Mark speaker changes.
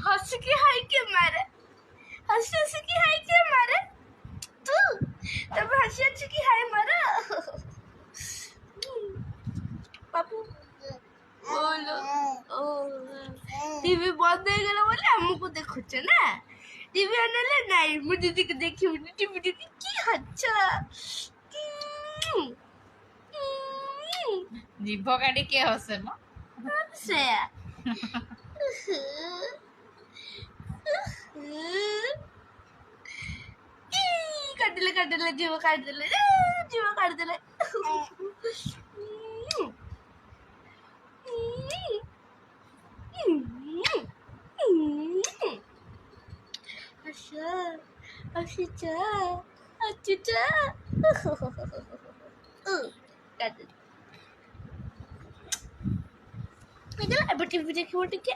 Speaker 1: हंस के हाय के मारे हंस की हाय के मारे तू तब हंसी की हाय मारा बाबू बोलो ओ टीवी बंद হয়ে গেল বলে আম্মুকে দেখছে না টিভি আনলে নাই মু দিদিকে দেখি টিভি দেখি কি হচ্ছে
Speaker 2: জিভ কাটি কে হসে মা
Speaker 1: সে কাটলে কাটলে জীব কাটলে আচ্ছা আচ্ছা আচ্ছা কাটলে এবার টিভি দেখি ওটিকে